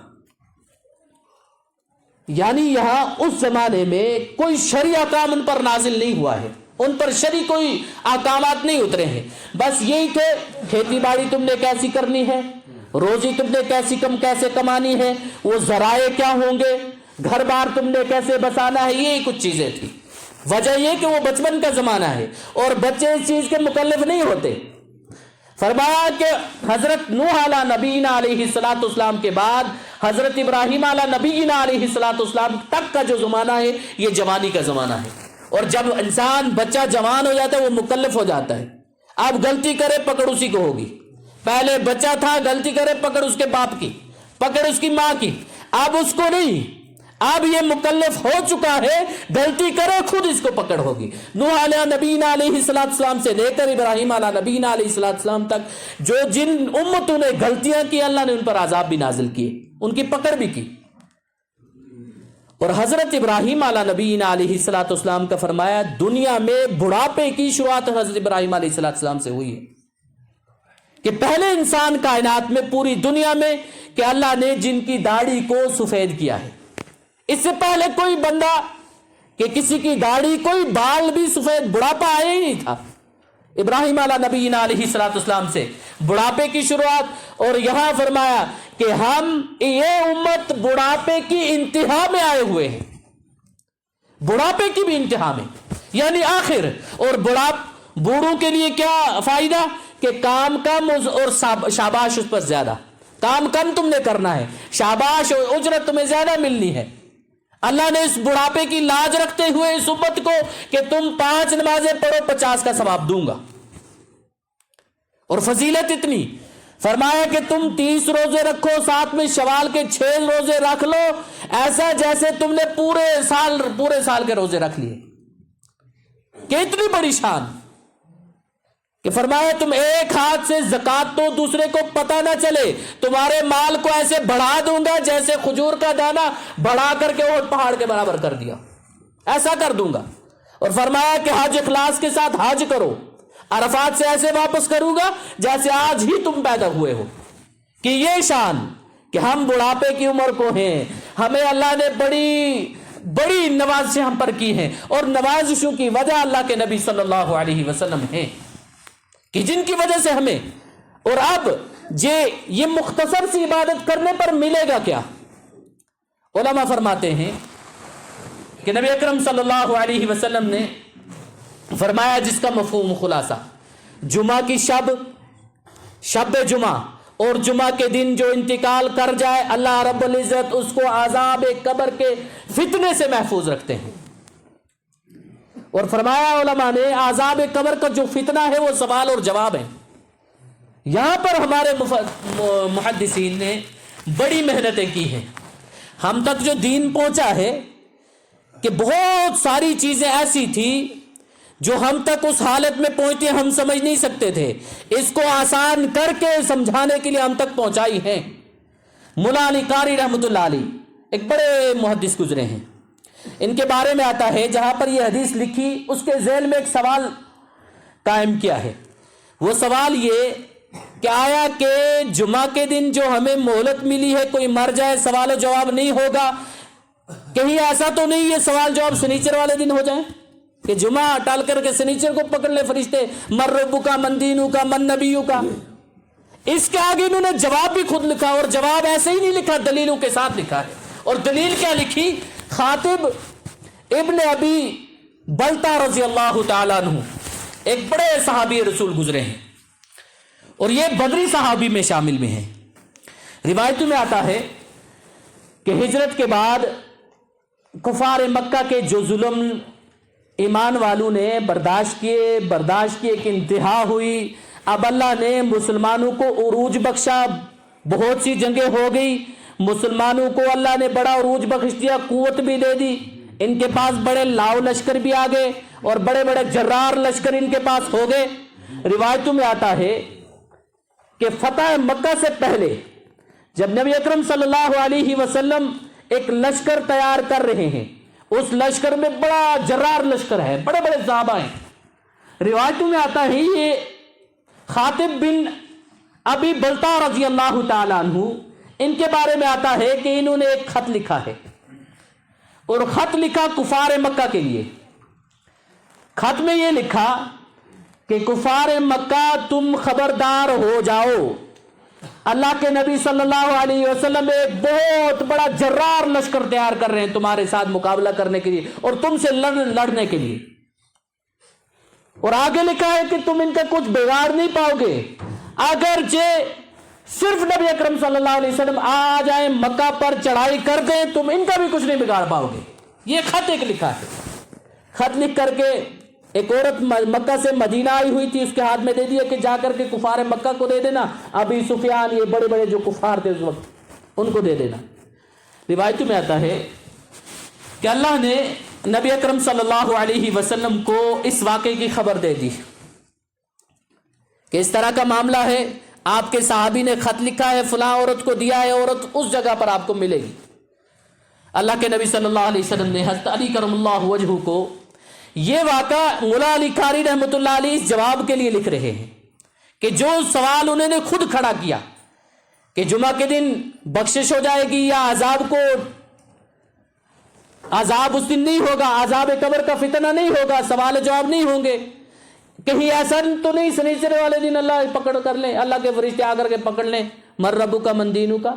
یعنی یہاں اس زمانے میں کوئی شرعی احکام ان پر نازل نہیں ہوا ہے، ان پر شرعی کوئی احکامات نہیں اترے ہیں. بس یہی تھے، کھیتی باڑی تم نے کیسی کرنی ہے، روزی تم نے کیسے کمانی ہے، وہ ذرائع کیا ہوں گے، گھر بار تم نے کیسے بسانا ہے، یہی کچھ چیزیں تھی. وجہ یہ کہ وہ بچپن کا زمانہ ہے اور بچے اس چیز کے مکلف نہیں ہوتے. فرمایا کہ حضرت نوح علیہ نبینا علیہ الصلوۃ والسلام کے بعد حضرت ابراہیم علیہ نبینا علیہ الصلوۃ والسلام تک کا جو زمانہ ہے یہ جوانی کا زمانہ ہے. اور جب انسان بچہ جوان ہو جاتا ہے وہ مکلف ہو جاتا ہے. اب غلطی کرے پکڑ اسی کو ہوگی. پہلے بچہ تھا، غلطی کرے پکڑ اس کے باپ کی، پکڑ اس کی ماں کی. اب اس کو نہیں، اب یہ مکلف ہو چکا ہے، غلطی کرے خود اس کو پکڑ ہوگی. نوح علیہ نبینا علیہ الصلوۃ والسلام سے لے کر ابراہیم علیہ نبینا علیہ الصلوۃ والسلام تک جن امتوں نے غلطیاں کی، اللہ نے ان پر عذاب بھی نازل کیے، ان کی پکڑ بھی کی. اور حضرت ابراہیم علیہ نبینا علیہ الصلوۃ والسلام کا فرمایا دنیا میں بڑھاپے کی شروعات حضرت ابراہیم علیہ الصلوۃ والسلام سے ہوئی ہے، کہ پہلے انسان کائنات میں پوری دنیا میں کہ اللہ نے جن کی داڑھی کو سفید کیا ہے. اس سے پہلے کوئی بندہ کہ کسی کی داڑھی کوئی بال بھی سفید بڑھاپا آیا ہی نہیں تھا. ابراہیم علیہ نبینا علیہ الصلوۃ والسلام سے بڑھاپے کی شروعات. اور یہاں فرمایا کہ ہم یہ امت بڑھاپے کی انتہا میں آئے ہوئے ہیں، بڑھاپے کی بھی انتہا میں یعنی آخر. اور بوڑھوں کے لیے کیا فائدہ کہ کام کم اور شاباش اس پر زیادہ. کام کم تم نے کرنا ہے، شاباش اور اجرت تمہیں زیادہ ملنی ہے. اللہ نے اس بڑھاپے کی لاج رکھتے ہوئے اس امت کو کہ تم 5 نمازیں پڑھو 50 کا ثواب دوں گا. اور فضیلت اتنی، فرمایا کہ تم 30 روزے رکھو، ساتھ میں شوال کے 6 روزے رکھ لو، ایسا جیسے تم نے پورے سال کے روزے رکھ لیے. کہ اتنی بڑی شان کہ فرمایا تم ایک ہاتھ سے زکات تو دوسرے کو پتہ نہ چلے، تمہارے مال کو ایسے بڑھا دوں گا جیسے کھجور کا دانہ بڑھا کر کے احد پہاڑ کے برابر کر دیا، ایسا کر دوں گا. اور فرمایا کہ حج اخلاص کے ساتھ حج کرو، عرفات سے ایسے واپس کروں گا جیسے آج ہی تم پیدا ہوئے ہو. کہ یہ شان کہ ہم بڑھاپے کی عمر کو ہیں، ہمیں اللہ نے بڑی نوازشیں ہم پر کی ہیں. اور نوازشوں کی وجہ اللہ کے نبی صلی اللہ علیہ وسلم ہیں کہ جن کی وجہ سے ہمیں. اور اب یہ مختصر سی عبادت کرنے پر ملے گا کیا؟ علماء فرماتے ہیں کہ نبی اکرم صلی اللہ علیہ وسلم نے فرمایا جس کا مفہوم خلاصہ، جمعہ کی شب جمعہ اور جمعہ کے دن جو انتقال کر جائے اللہ رب العزت اس کو عذاب قبر کے فتنے سے محفوظ رکھتے ہیں. اور فرمایا علماء نے عذاب قبر کا جو فتنہ ہے وہ سوال اور جواب ہے. یہاں پر ہمارے محدثین نے بڑی محنتیں کی ہیں. ہم تک جو دین پہنچا ہے کہ بہت ساری چیزیں ایسی تھی جو ہم تک اس حالت میں پہنچتی ہم سمجھ نہیں سکتے تھے، اس کو آسان کر کے سمجھانے کے لیے ہم تک پہنچائی ہیں. مولا علی قاری رحمۃ اللہ علیہ ایک بڑے محدث گزرے ہیں، ان کے بارے میں آتا ہے جہاں پر یہ حدیث لکھی اس کے ذیل میں ایک سوال قائم کیا ہے. وہ سوال یہ کہ آیا کہ جمعہ کے دن جو ہمیں مہلت ملی ہے کوئی مر جائے سوال و جواب نہیں ہوگا؟ کہیں ایسا تو نہیں یہ سوال جواب سنیچر والے دن ہو جائیں کہ جمعہ ٹال کر کے سنیچر کو پکڑ لے فرشتے، من ربو کا، من دینو کا، من نبیو کا. اس کے آگے انہوں نے جواب بھی خود لکھا، اور جواب ایسے ہی نہیں لکھا، دلیلوں کے ساتھ لکھا ہے. اور دلیل کیا لکھی؟ خاطب ابن ابی بلتا رضی اللہ تعالیٰ عنہ ایک بڑے صحابی رسول گزرے ہیں، اور یہ بدری صحابی میں شامل میں ہیں. روایتوں میں آتا ہے کہ ہجرت کے بعد کفار مکہ کے جو ظلم ایمان والوں نے برداشت کی ایک انتہا ہوئی. اب اللہ نے مسلمانوں کو عروج بخشا، بہت سی جنگیں ہو گئی، مسلمانوں کو اللہ نے بڑا عروج بخش دیا، قوت بھی دے دی. ان کے پاس بڑے لاؤ لشکر بھی آ گئے اور بڑے بڑے جرار لشکر ان کے پاس ہو گئے. روایتوں میں آتا ہے کہ فتح مکہ سے پہلے جب نبی اکرم صلی اللہ علیہ وسلم ایک لشکر تیار کر رہے ہیں اس لشکر میں بڑا جرار لشکر ہے، بڑے بڑے صحابہ ہیں. روایتوں میں آتا ہے یہ خاطب بن ابی بلتا رضی اللہ تعالیٰ عنہ، ان کے بارے میں آتا ہے کہ انہوں نے ایک خط لکھا ہے، اور خط لکھا کفار مکہ کے لیے. خط میں یہ لکھا کہ کفار مکہ تم خبردار ہو جاؤ، اللہ کے نبی صلی اللہ علیہ وسلم ایک بہت بڑا جرار لشکر تیار کر رہے ہیں تمہارے ساتھ مقابلہ کرنے کے لیے اور تم سے لڑنے کے لیے. اور آگے لکھا ہے کہ تم ان کا کچھ بگاڑ نہیں پاؤ گے، اگرچہ صرف نبی اکرم صلی اللہ علیہ وسلم آ جائیں مکہ پر چڑھائی کر دیں تم ان کا بھی کچھ نہیں بگاڑ پاؤ گے. یہ خط ایک لکھا ہے. خط لکھ کر کے ایک عورت مکہ سے مدینہ آئی ہوئی تھی، اس کے ہاتھ میں دے دیا کہ جا کر کے کفار مکہ کو دے دینا، ابی سفیان یہ بڑے بڑے جو کفار تھے اس وقت ان کو دے دینا. روایتوں میں آتا ہے کہ اللہ نے نبی اکرم صلی اللہ علیہ وسلم کو اس واقعے کی خبر دے دی کہ اس طرح کا معاملہ ہے، آپ کے صحابی نے خط لکھا ہے، فلاں عورت کو دیا ہے، عورت اس جگہ پر آپ کو ملے گی. اللہ کے نبی صلی اللہ علیہ وسلم نے حضرت علی کرم اللہ وجہہ کو یہ واقعہ مولا علی قاری رحمۃ اللہ علیہ اس جواب کے لیے لکھ رہے ہیں کہ جو سوال انہوں نے خود کھڑا کیا کہ جمعہ کے دن بخشش ہو جائے گی یا عذاب اس دن نہیں ہوگا، عذاب قبر کا فتنہ نہیں ہوگا، سوال جواب نہیں ہوں گے، کہیں ایسا تو نہیں سنیچرے والے دن اللہ پکڑ کر لیں، اللہ کے فرشتے آ کر کے پکڑ لیں من ربو کا من دینو کا،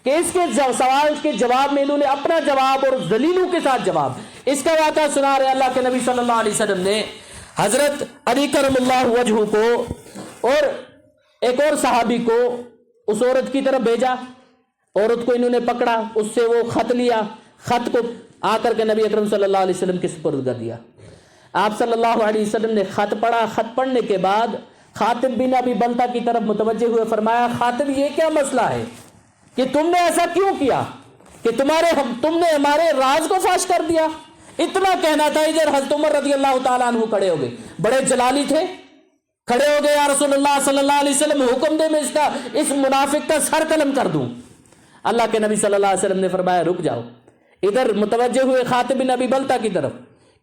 کہ اس کے سوال کے جواب میں انہوں نے اپنا جواب اور دلیلوں کے ساتھ جواب اس کا واقعہ سنا رہے. اللہ کے نبی صلی اللہ علیہ وسلم نے حضرت علی کرم اللہ وجہہ کو اور ایک اور صحابی کو اس عورت کی طرف بھیجا. عورت کو انہوں نے پکڑا، اس سے وہ خط لیا، خط کو آ کر کے نبی اکرم صلی اللہ علیہ وسلم کے سپرد کر دیا. آپ صلی اللہ علیہ وسلم نے خط پڑھا. خط پڑھنے کے بعد خاطب بن ابی بلتا کی طرف متوجہ ہوئے فرمایا خاطب یہ کیا مسئلہ ہے کہ تم نے ایسا کیوں کیا کہ تم نے ہمارے راز کو فاش کر دیا. اتنا کہنا تھا ادھر حضرت عمر رضی اللہ تعالیٰ عنہ کھڑے ہو گئے، بڑے جلالی تھے، کھڑے ہو گئے یا رسول اللہ صلی اللہ علیہ وسلم حکم دے میں اس منافق کا سر قلم کر دوں. اللہ کے نبی صلی اللہ علیہ وسلم نے فرمایا رک جاؤ. ادھر متوجہ ہوئے خاطب بن ابی بلتا کی طرف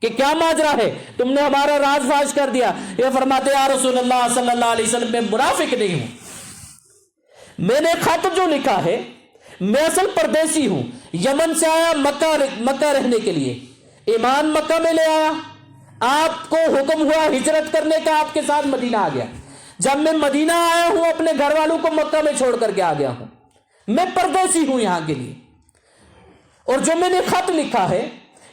کہ کیا ماجرا ہے، تم نے ہمارا راز فاش کر دیا. یہ فرماتے یا رسول اللہ صلی اللہ علیہ وسلم میں منافق نہیں ہوں، میں نے خط جو لکھا ہے میں اصل پردیسی ہوں، یمن سے آیا مکہ رہنے کے لیے، ایمان مکہ میں لے آیا، آپ کو حکم ہوا ہجرت کرنے کا، آپ کے ساتھ مدینہ آ گیا. جب میں مدینہ آیا ہوں اپنے گھر والوں کو مکہ میں چھوڑ کر کے آ گیا ہوں، میں پردیسی ہوں یہاں کے لیے. اور جو میں نے خط لکھا ہے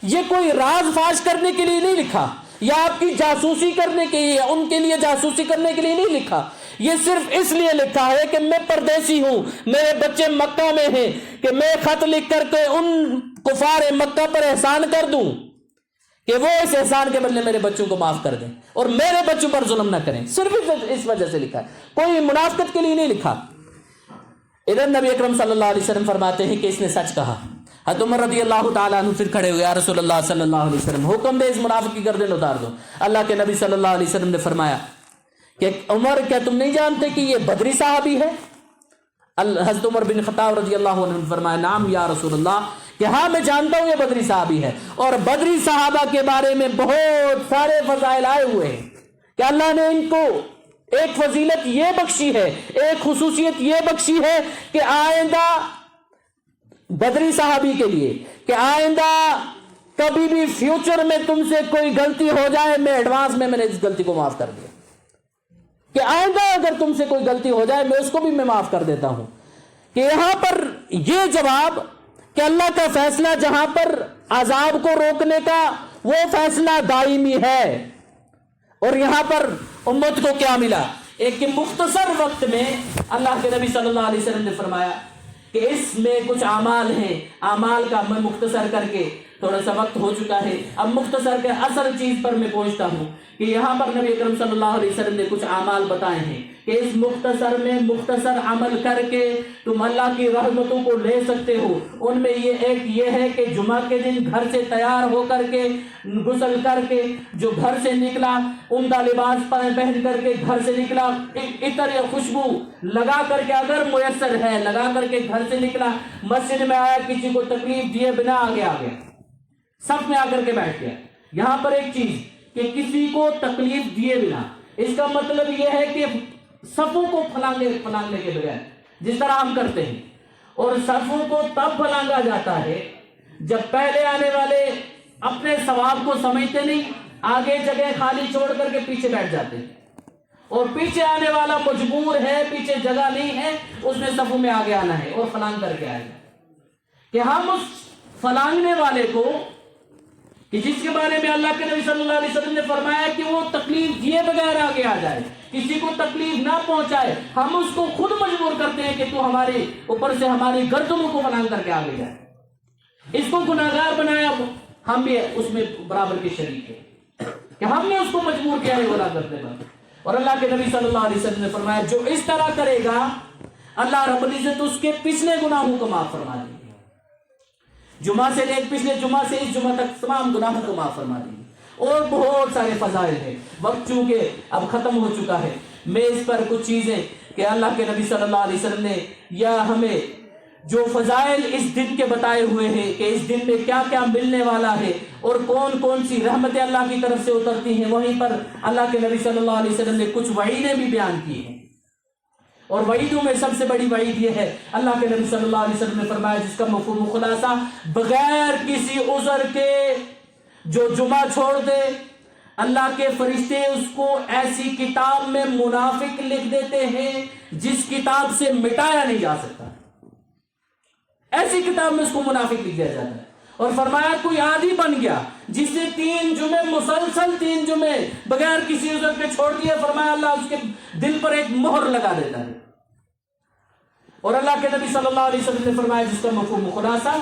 یہ کوئی راز فاش کرنے کے لیے نہیں لکھا یا آپ کی جاسوسی کرنے کے لیے، ان کے لیے جاسوسی کرنے کے لیے نہیں لکھا، یہ صرف اس لیے لکھا ہے کہ میں پردیسی ہوں، میرے بچے مکہ میں ہیں، کہ میں خط لکھ کر کے ان کفار مکہ پر احسان کر دوں کہ وہ اس احسان کے بدلے میرے بچوں کو معاف کر دیں اور میرے بچوں پر ظلم نہ کریں. صرف اس وجہ سے لکھا ہے، کوئی منافقت کے لیے نہیں لکھا. ادھر نبی اکرم صلی اللہ علیہ وسلم فرماتے ہیں کہ اس نے سچ کہا. حضرت عمر رضی اللہ تعالیٰ عنہ پھر کھڑے ہوئے یا رسول اللہ صلی اللہ علیہ وسلم حکم دے اس منافق کی گردن اتار دو. اللہ کے نبی صلی اللہ علیہ وسلم نے فرمایا کہ عمر کیا تم نہیں جانتے کہ یہ بدری صحابی ہے؟ حضرت عمر بن خطاب رضی اللہ عنہ نے فرمایا نام یا رسول اللہ، کہ ہاں میں جانتا ہوں یہ بدری صحابی ہے. اور بدری صحابہ کے بارے میں بہت سارے فضائل آئے ہوئے ہیں کہ اللہ نے ان کو ایک فضیلت یہ بخشی ہے، ایک خصوصیت یہ بخشی ہے کہ آئندہ بدری صحابی کے لیے کہ آئندہ کبھی بھی فیوچر میں تم سے کوئی غلطی ہو جائے میں ایڈوانس میں نے اس غلطی کو معاف کر دیا، کہ آئندہ اگر تم سے کوئی غلطی ہو جائے میں اس کو بھی میں معاف کر دیتا ہوں. کہ یہاں پر یہ جواب کہ اللہ کا فیصلہ جہاں پر عذاب کو روکنے کا وہ فیصلہ دائمی ہے، اور یہاں پر امت کو کیا ملا، ایک مختصر وقت میں اللہ کے نبی صلی اللہ علیہ وسلم نے فرمایا کہ اس میں کچھ اعمال ہیں، اعمال کا میں مختصر کر کے تھوڑا سا وقت ہو چکا ہے، اب مختصر کے اصل چیز پر میں پہنچتا ہوں کہ یہاں پر نبی اکرم صلی اللہ علیہ وسلم نے کچھ اعمال بتائے ہیں کہ اس مختصر میں مختصر عمل کر کے تم اللہ کی رحمتوں کو لے سکتے ہو. ان میں یہ ہے کہ جمعہ کے دن گھر سے تیار ہو کر کے غسل کر کے جو گھر سے نکلا، عمدہ لباس پہن کر کے گھر سے نکلا، عطر یا خوشبو لگا کر کے اگر میسر ہے لگا کر کے گھر سے نکلا، مسجد میں آیا، کسی کو تکلیف دیے بنا آگے صف میں آ کر کے بیٹھ گیا. یہاں پر ایک چیز کہ کسی کو تکلیف دیے بنا، اس کا مطلب یہ ہے کہ صفوں کو پھلانگنے کے بغیر جس طرح ہم کرتے ہیں. اور صفوں کو تب پھلانگا جاتا ہے جب پہلے آنے والے اپنے ثواب کو سمجھتے نہیں، آگے جگہ خالی چھوڑ کر کے پیچھے بیٹھ جاتے ہیں، اور پیچھے آنے والا مجبور ہے، پیچھے جگہ نہیں ہے، اس نے صفوں میں آگے آنا ہے اور پھلانگ کر کے آئے گا. کہ ہم اس پھلانگنے والے کو، کہ جس کے بارے میں اللہ کے نبی صلی اللہ علیہ وسلم نے فرمایا کہ وہ تکلیف دیے بغیر آگے آ جائے، کسی کو تکلیف نہ پہنچائے، ہم اس کو خود مجبور کرتے ہیں کہ تو ہمارے اوپر سے ہماری گردنوں کو پھلانگ کر کے آگے جائے. اس کو گناہگار بنایا، ہم بھی اس میں برابر کے شریک ہیں کہ ہم نے اس کو مجبور کیا ہے گناہ کرنے پر. اور اللہ کے نبی صلی اللہ علیہ وسلم نے فرمایا جو اس طرح کرے گا اللہ رب العزت اس کے پچھلے گناہوں کو معاف فرما دیں گے. جمعہ سے لے پچھلے جمعہ سے اس جمعہ تک تمام گناہوں کو معاف فرما دیں گے. اور بہت سارے فضائل ہیں. وقت چونکہ اب ختم ہو چکا ہے، میں اس پر کچھ چیزیں کہ اللہ کے نبی صلی اللہ علیہ وسلم نے یا ہمیں جو فضائل اس دن کے بتائے ہوئے ہیں کہ اس دن میں کیا کیا ملنے والا ہے اور کون کون سی رحمتیں اللہ کی طرف سے اترتی ہیں، وہیں پر اللہ کے نبی صلی اللہ علیہ وسلم نے کچھ وعیدیں بھی بیان کی ہیں. اور وعیدوں میں سب سے بڑی وعید یہ ہے، اللہ کے نبی صلی اللہ علیہ وسلم نے فرمایا جس کا مفہوم خلاصہ بغیر کسی عذر کے جو جمعہ چھوڑ دے، اللہ کے فرشتے اس کو ایسی کتاب میں منافق لکھ دیتے ہیں جس کتاب سے مٹایا نہیں جا سکتا. ایسی کتاب میں اس کو منافق لکھ دیا جاتا ہے. اور فرمایا کوئی عادی بن گیا جس نے 3 جمعے مسلسل 3 جمعے بغیر کسی عذر کے چھوڑ دیے، فرمایا اللہ اس کے دل پر ایک مہر لگا دیتا ہے. اور اللہ کے نبی صلی اللہ علیہ وسلم نے فرمایا جس کا مفہوم خلاصہ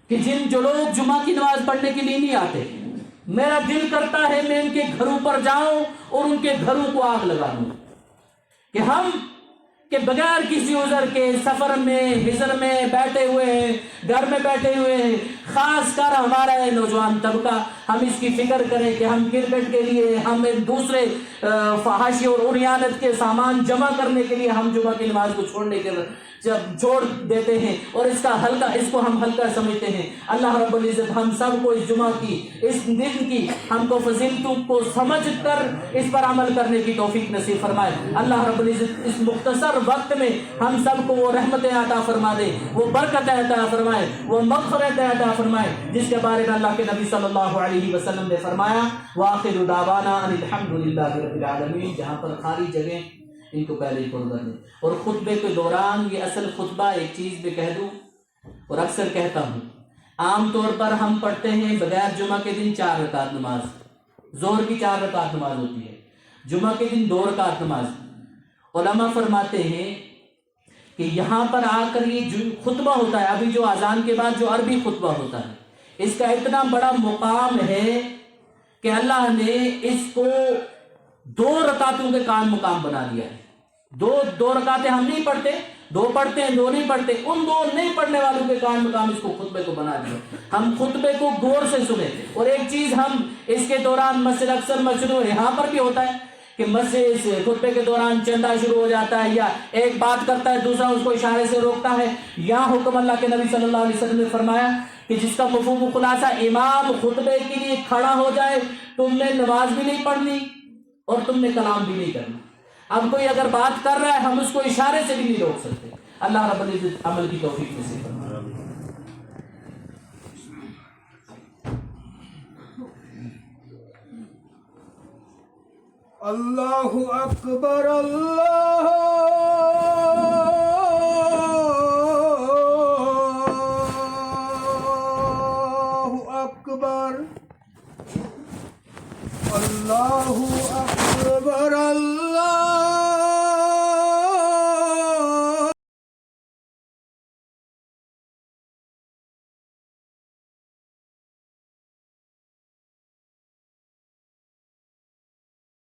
کہ جو لوگ جمعہ کی نماز پڑھنے کے لیے نہیں آتے، میرا دل کرتا ہے میں ان کے گھروں پر جاؤں اور ان کے گھروں کو آگ لگا دوں. کہ ہم کہ بغیر کسی عذر کے سفر میں ہجر میں بیٹھے ہوئے ہیں، گھر میں بیٹھے ہوئے ہیں، خاص کر ہمارا نوجوان طبقہ، ہم اس کی فکر کریں کہ ہم کرکٹ کے لیے، ہم دوسرے فحاشی اور عریانت کے سامان جمع کرنے کے لیے ہم جمعہ کی نماز کو چھوڑ دیتے ہیں اور اس کو ہم ہلکا سمجھتے ہیں. اللہ رب العزت ہم سب کو اس جمعہ کی، اس دن کی ہم کو فضیلتوں کو سمجھ کر اس پر عمل کرنے کی توفیق نصیب فرمائے. اللہ رب العزت اس مختصر وقت میں ہم سب کو وہ رحمتیں عطا فرما دے، وہ برکتیں عطا فرمائے، وہ مغفرتیں عطا فرمائے جس کے بارے میں اللہ کے نبی صلی اللہ علیہ وسلم نے فرمایا وآخر دعوانا ان الحمدللہ رب العالمین. جہاں پر خالی جگہ ان کو پہلے ہی پر کر دیں. اور خطبے کے دوران یہ اصل خطبہ ایک چیز میں کہہ دوں اور اکثر کہتا ہوں، عام طور پر ہم پڑھتے ہیں بغیر جمعہ کے دن 4 رکعت نماز، ظہر کی 4 رکعت نماز ہوتی ہے، جمعہ کے دن 2 رکعت نماز. علماء فرماتے ہیں کہ یہاں پر آ کر یہ جو خطبہ ہوتا ہے، ابھی جو اذان کے بعد جو عربی خطبہ ہوتا ہے، اس کا اتنا بڑا مقام ہے کہ اللہ نے اس کو 2 رکعتوں کے مقام بنا دیا ہے. 2 رکعتیں ہم نہیں پڑھتے، 2 پڑھتے ہیں 2 نہیں پڑھتے، ان 2 نہیں پڑھنے والوں کے مقام اس کو خطبے کو بنا دیا. ہم خطبے کو غور سے سنیں. اور ایک چیز ہم اس کے دوران مسجد اکثر مسجدوں یہاں پر بھی ہوتا ہے کہ مسجد خطبے کے دوران چندہ شروع ہو جاتا ہے یا ایک بات کرتا ہے دوسرا اس کو اشارے سے روکتا ہے. یہاں حکم اللہ کے نبی صلی اللہ علیہ وسلم نے فرمایا کہ جس کا مفہوم خلاصہ امام خطبے کے لیے کھڑا ہو جائے، تم نے نماز بھی نہیں پڑھنی اور تم نے کلام بھی نہیں کرنا. اب کوئی اگر بات کر رہا ہے ہم اس کو اشارے سے بھی نہیں روک سکتے. اللہ رب العزت عمل کی توفیق نصیب فرمائے. اللہ اکبر اللہ اکبر اللہ اکبر